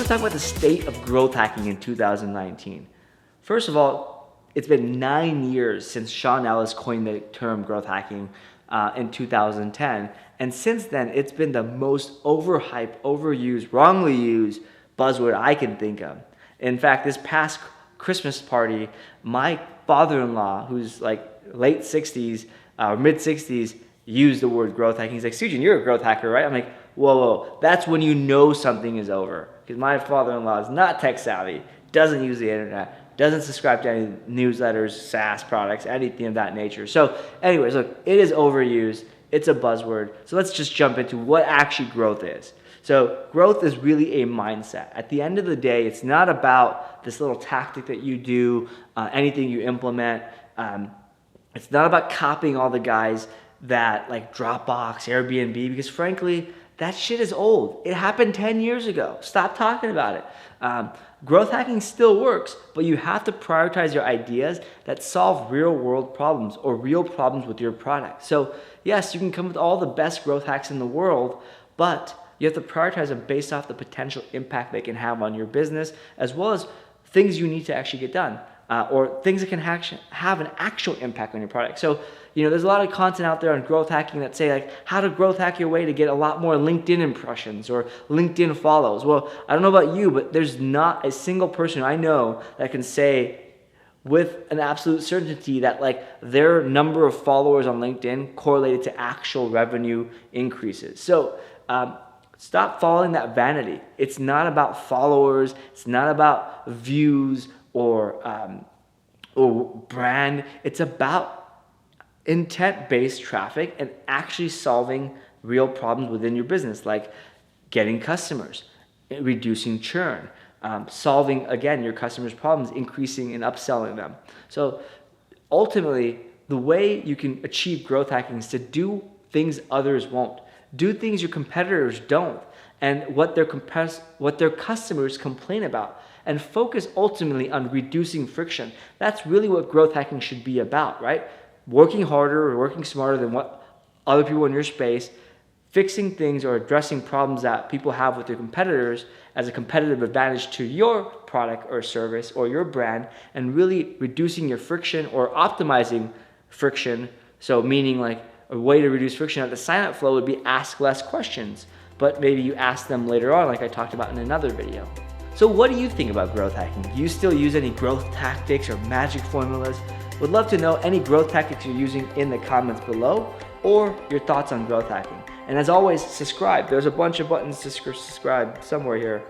talk about the state of growth hacking in 2019. First of all, it's been 9 years since Sean Ellis coined the term growth hacking in 2010. And since then, it's been the most overhyped, overused, wrongly used buzzword I can think of. In fact, this past Christmas party, my father-in-law, who's like late 60s, mid 60s, used the word growth hacking. He's like, Sujan, you're a growth hacker, right? I'm like, whoa. That's when you know something is over. Because my father-in-law is not tech savvy, doesn't use the internet, doesn't subscribe to any newsletters, SaaS products, anything of that nature. So anyways, look, it is overused. It's a buzzword. So let's just jump into what actually growth is. So growth is really a mindset. At the end of the day, it's not about this little tactic that you do, anything you implement. It's not about copying all the guys that like Dropbox, Airbnb, because frankly, that shit is old. It happened 10 years ago. Stop talking about it. Growth hacking still works, but you have to prioritize your ideas that solve real world problems or real problems with your product. So yes, you can come with all the best growth hacks in the world, but you have to prioritize them based off the potential impact they can have on your business, as well as things you need to actually get done, or things that can have an actual impact on your product. So, there's a lot of content out there on growth hacking that say like how to growth hack your way to get a lot more LinkedIn impressions or LinkedIn follows. Well, I don't know about you, but there's not a single person I know that can say with an absolute certainty that like their number of followers on LinkedIn correlated to actual revenue increases. So, stop following that vanity. It's not about followers. It's not about views or brand. It's about intent-based traffic and actually solving real problems within your business, like getting customers, reducing churn, solving, again, your customers' problems, increasing and upselling them. So ultimately, the way you can achieve growth hacking is to do things others won't. Do things your competitors don't, and what their customers complain about, and focus ultimately on reducing friction. That's really what growth hacking should be about, right? Working harder or working smarter than what other people in your space, fixing things or addressing problems that people have with their competitors as a competitive advantage to your product or service or your brand, and really reducing your friction or optimizing friction. So meaning like a way to reduce friction at the sign-up flow would be ask less questions, but maybe you ask them later on, like I talked about in another video. So what do you think about growth hacking? Do you still use any growth tactics or magic formulas? Would love to know any growth tactics you're using in the comments below, or your thoughts on growth hacking. And as always, subscribe. There's a bunch of buttons to subscribe somewhere here.